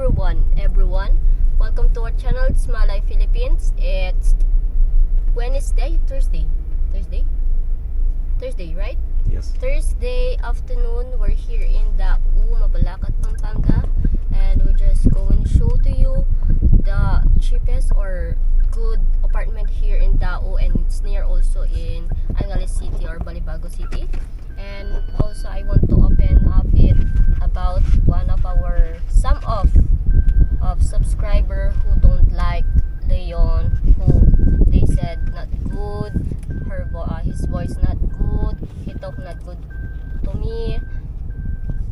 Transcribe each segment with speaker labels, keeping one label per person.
Speaker 1: everyone. Welcome to our channel, It's My Life Philippines. It's Thursday, right?
Speaker 2: Yes.
Speaker 1: Thursday afternoon. We're here in Dao, Mabalacat, Pampanga, and we're just going to show to you the cheapest or good apartment here in Dao, and it's near also in Angeles City or Balibago City. And also I want to open up it about some of subscriber who don't like Leon, who they said not good, his voice not good, he talk not good to me.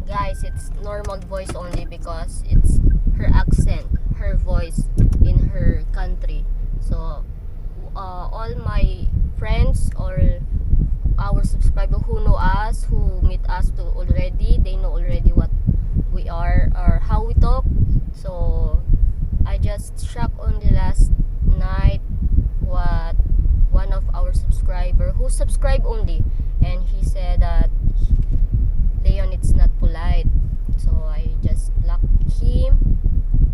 Speaker 1: Guys, it's normal voice only because it's her accent, her voice in her country. So all my friends or our subscriber who know us, who meet us to already, they know already what we are or how we talk. So I just shocked on the last night what one of our subscriber who subscribe only, and he said that Leon, it's not polite. So I just blocked him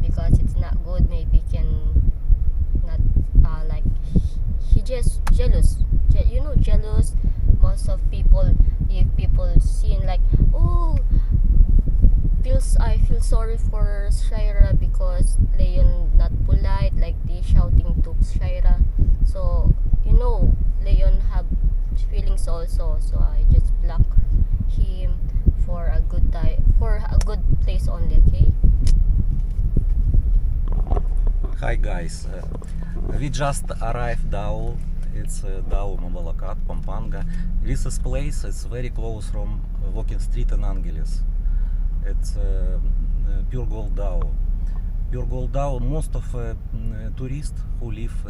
Speaker 1: because it's not good. Maybe can not like he just jealous. Jealous. Most of people, if people seeing like, oh, I feel sorry for Shaira because Leon not polite, like they shouting to Shaira. So Leon have feelings also. So I just block him for a good place only. Okay.
Speaker 2: Hi guys, we just arrived Dao. It's Dao Mabalacat, Pampanga. This place is very close from walking street in Angeles. It's Pure Gold Dao. Pure Gold Dao. Most of tourists who live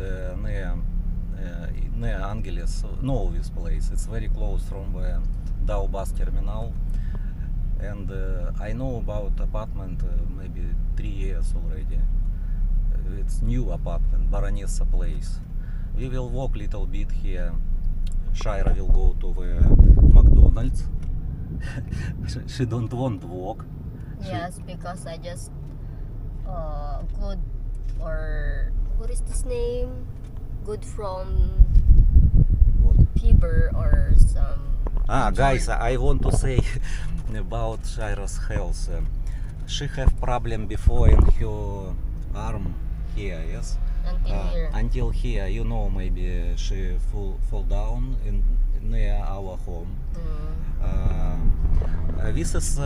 Speaker 2: near Angeles know this place. It's very close from the Dao bus terminal, and I know about apartment maybe 3 years already. It's new apartment, Baronessa place. We will walk little bit here. Shaira will go to the McDonald's. She don't want to walk.
Speaker 1: Yes, because I just good, or what is this name? Good from
Speaker 2: What?
Speaker 1: fever or some.
Speaker 2: Guys, I want to say about Shaira's health. She have problem before in her arm here, yes?
Speaker 1: Until here.
Speaker 2: Until here, maybe she fall down in near our home. This is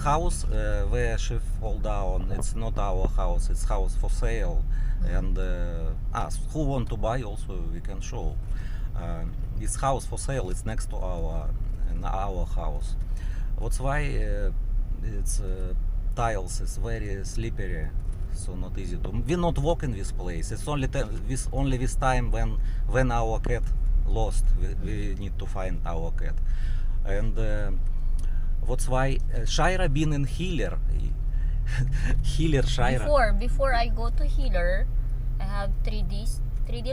Speaker 2: house where she fall down. It's not our house. It's house for sale. And who want to buy also we can show. This house for sale is next to our house. That's why it's tiles is very slippery. So not easy to. We not walk in this place. It's only this time when our cat lost. We need to find our cat, and that's why Shaira been in healer. Healer Shaira.
Speaker 1: Before I go to healer, I have 3 days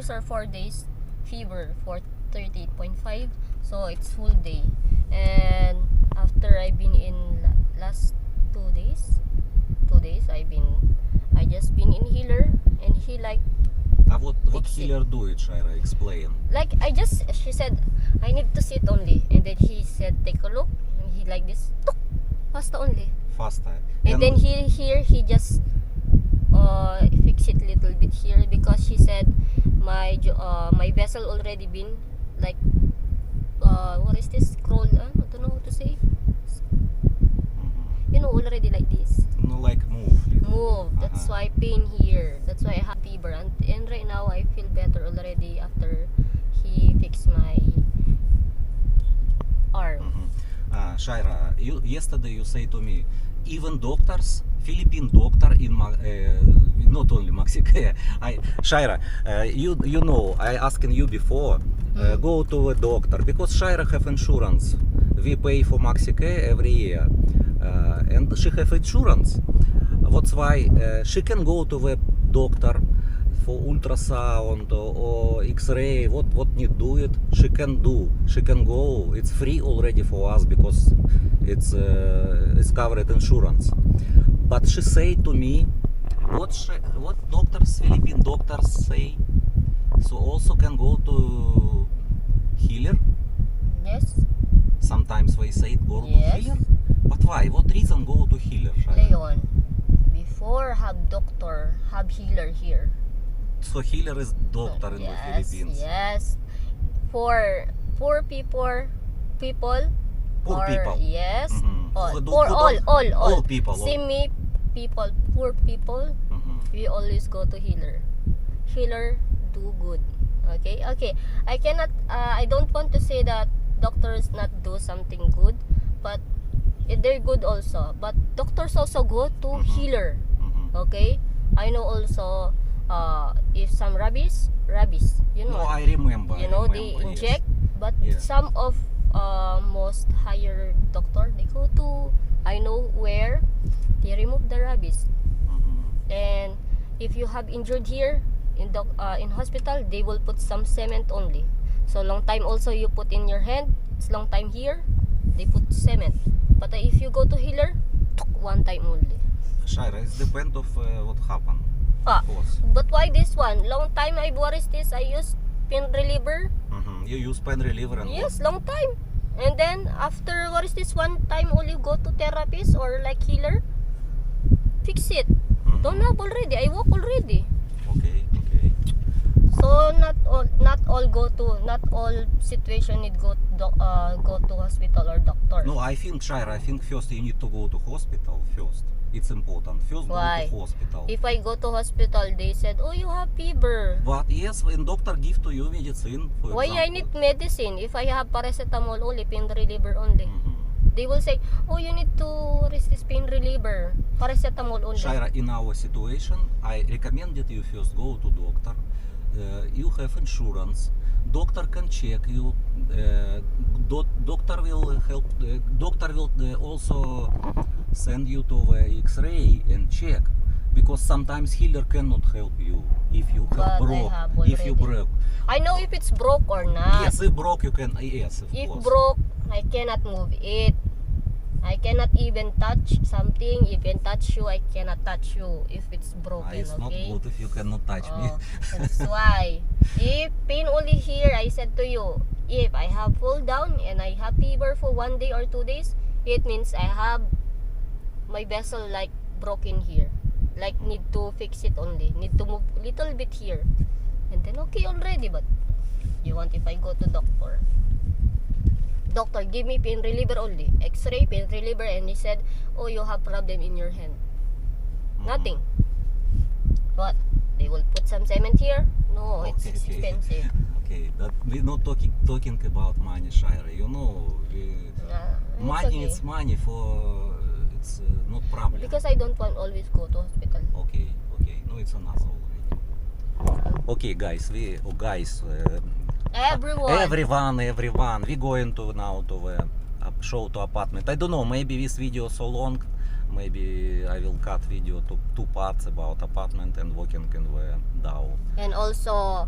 Speaker 1: or 4 days fever for 38.5. So it's full day, and after I've been in last 2 days, I just been in healer, and he like.
Speaker 2: What healer do it, Shaira? Explain.
Speaker 1: Like she said, I need to sit only, and then he said, take a look, and he like this, faster only.
Speaker 2: Faster.
Speaker 1: And then he just fix it little bit here, because she said my vessel already been like what is this scroll? I don't know how to say. Already like this.
Speaker 2: No, like move.
Speaker 1: That's why pain here. That's why I have fever, and right now I feel better already after he fixed my arm.
Speaker 2: Shaira, yesterday you say to me, even doctors, Philippine doctor in not only Mexico. Shaira, I asking you before, go to a doctor, because Shaira have insurance. We pay for Mexico every year, and she have insurance. That's why she can go to the doctor for ultrasound or X-ray. What need do it? She can do. She can go. It's free already for us because it's covered insurance. But she said to me, what doctors, Philippine doctors say, so also can go to healer.
Speaker 1: Yes.
Speaker 2: Sometimes they say go
Speaker 1: Yes.
Speaker 2: to healer. But why? What reason go to healer? Shaira?
Speaker 1: Leon, before have doctor, have healer here.
Speaker 2: So healer is doctor in the Philippines.
Speaker 1: Yes. For poor people,
Speaker 2: Poor
Speaker 1: or
Speaker 2: people.
Speaker 1: yes,
Speaker 2: Mhm.
Speaker 1: all,
Speaker 2: Good-
Speaker 1: for
Speaker 2: good
Speaker 1: all
Speaker 2: people.
Speaker 1: See me, people, poor people,
Speaker 2: Mhm.
Speaker 1: we always go to healer. Healer do good. Okay. I cannot. I don't want to say that doctors not do something good, but they're good also. But doctors also go to healer.
Speaker 2: Mhm.
Speaker 1: Okay, I know also. If some rabies, you know.
Speaker 2: No, I remember.
Speaker 1: You know, they
Speaker 2: yes.
Speaker 1: inject, but
Speaker 2: Yeah.
Speaker 1: some of most higher doctor, they go to, I know where, they remove the rabies.
Speaker 2: Mhm.
Speaker 1: And if you have injured here in hospital, they will put some cement only. So long time also you put in your hand, it's long time here, they put cement. But if you go to healer, one time only.
Speaker 2: Shaira, it depends of what happened.
Speaker 1: Ah,
Speaker 2: Of course.
Speaker 1: but why this one? Long time I worries this, I use pain reliever.
Speaker 2: Mhm. You use pain reliever and
Speaker 1: Yes,
Speaker 2: what?
Speaker 1: long time. And then after what is this one time only go to therapist or like healer, fix it.
Speaker 2: Mhm.
Speaker 1: Don't have already. I walk already.
Speaker 2: Okay.
Speaker 1: So not all go to, not all situation need go to hospital or doctor.
Speaker 2: No, I think, Shaira, first you need to go to hospital first. It's important. First
Speaker 1: Why?
Speaker 2: go to hospital.
Speaker 1: If I go to hospital, they said, "Oh, you have fever."
Speaker 2: But yes, when doctor give to you medicine, for
Speaker 1: Why
Speaker 2: example.
Speaker 1: I need medicine if I have paracetamol only, pain reliever only?
Speaker 2: Mhm.
Speaker 1: They will say, "Oh, you need to resist pain reliever, paracetamol only."
Speaker 2: Shaira, in our situation, I recommended you first go to doctor. You have insurance. Doctor can check you. Doctor will help. Doctor will also send you to the X-ray and check, because sometimes healer cannot help you if you have
Speaker 1: But I
Speaker 2: broke.
Speaker 1: have
Speaker 2: If you
Speaker 1: already.
Speaker 2: broke,
Speaker 1: I know if it's broke or not.
Speaker 2: yes, if broke you can. Yes, of
Speaker 1: If
Speaker 2: course.
Speaker 1: broke, I cannot move it. I cannot even touch something. Even touch you, I cannot touch you if it's broken.
Speaker 2: It's not
Speaker 1: Okay.
Speaker 2: good if you cannot touch me.
Speaker 1: Oh, that's why. If pain only here, I said to you, if I have fall down and I have fever for 1 day or 2 days, it means I have my vessel like broken here. Like need to fix it only. Need to move little bit here. And then okay already, but you want if I go to doctor? Doctor, give me pain reliever only. X-ray, pain reliever, and he said, "Oh, you have problem in your hand." Nothing. What? They will put some cement here? No, it's
Speaker 2: Okay.
Speaker 1: expensive.
Speaker 2: Okay, that we're not talking about money, Shaira. You know,
Speaker 1: It's
Speaker 2: money
Speaker 1: okay.
Speaker 2: it's money for it's not problem.
Speaker 1: Because I don't want always go to hospital.
Speaker 2: Okay. No, it's enough already. Okay, guys,
Speaker 1: Everyone.
Speaker 2: everyone, we going to now to the show to apartment. I don't know, maybe this video so long, maybe I will cut video to 2 parts about apartment and walking in the DAO.
Speaker 1: And also,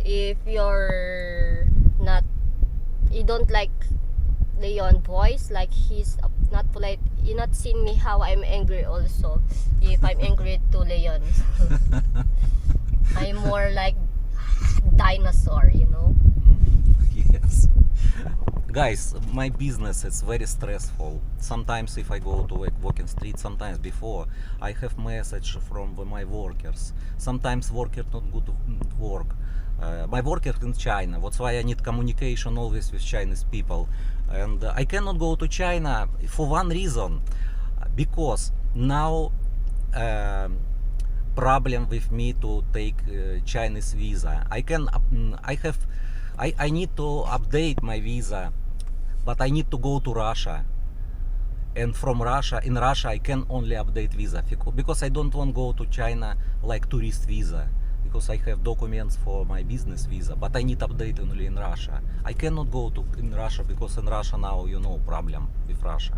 Speaker 1: if you're not, you don't like Leon voice, like he's not polite, you not see me how I'm angry also. If I'm angry to Leon, I'm more like dinosaur, you know.
Speaker 2: Yes. Guys, my business is very stressful. Sometimes if I go to walking street, sometimes before I have message from my workers. Sometimes workers not good to work. My worker in China. That's why I need communication always with Chinese people. And I cannot go to China for one reason, because now problem with me to take Chinese visa. I need to update my visa, but I need to go to Russia. And from Russia, in Russia, I can only update visa because I don't want to go to China like tourist visa, because I have documents for my business visa, but I need update only in Russia. I cannot go to in Russia because in Russia now, you know, problem with Russia.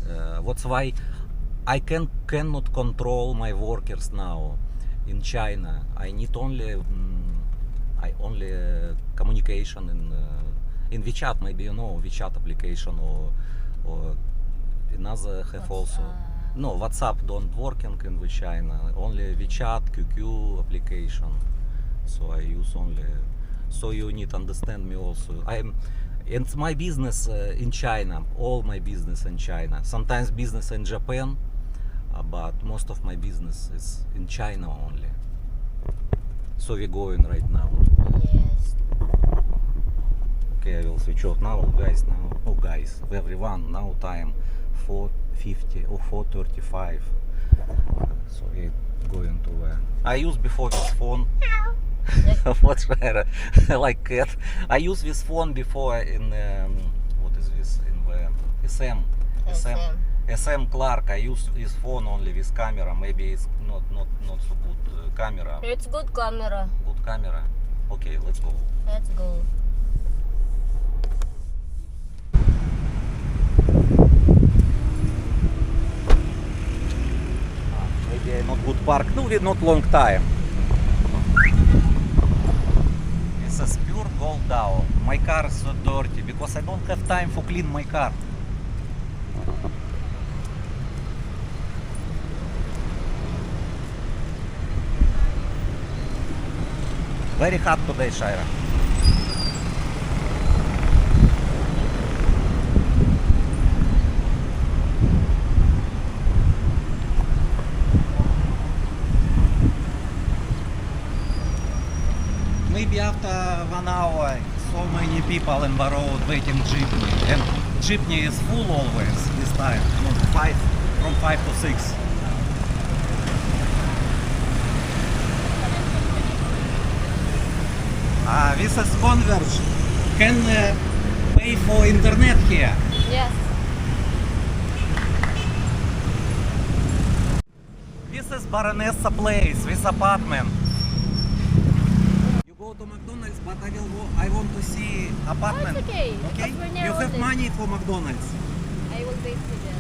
Speaker 2: That's why I cannot control my workers now in China. I need only communication in WeChat. Maybe you know WeChat application or another have also No, WhatsApp don't working in the China. Only WeChat, QQ application. So I use only. So you need to understand me also. It's my business in China. All my business in China. Sometimes business in Japan, but most of my business is in China only. So we're going right now.
Speaker 1: Yes.
Speaker 2: Okay, I will switch off now, guys. Everyone. Now time 4:50 or 4:35. So we're going to. I used before this phone. What Shaira? Like cat. I used this phone before in what is this in the SM Clark. I use this phone only with camera. Maybe it's not so good camera.
Speaker 1: It's good camera.
Speaker 2: Good camera. Okay, let's go.
Speaker 1: Let's go.
Speaker 2: Maybe not good park. No, with not long time. This is pure gold now. My car is so dirty because I don't have time for clean my car. Very hot today, Shaira. Maybe after 1 hour, so many people in the road waiting jeepney, and jeepney is full always this time. From 5 to 6. This is Converge. Can pay for internet here.
Speaker 1: Yes.
Speaker 2: This is Baronessa place, this apartment. You go to McDonald's, but I want to see apartment.
Speaker 1: Oh, it's okay.
Speaker 2: Okay?
Speaker 1: Because we're near
Speaker 2: You have
Speaker 1: all
Speaker 2: money for McDonald's.
Speaker 1: I will wait for them.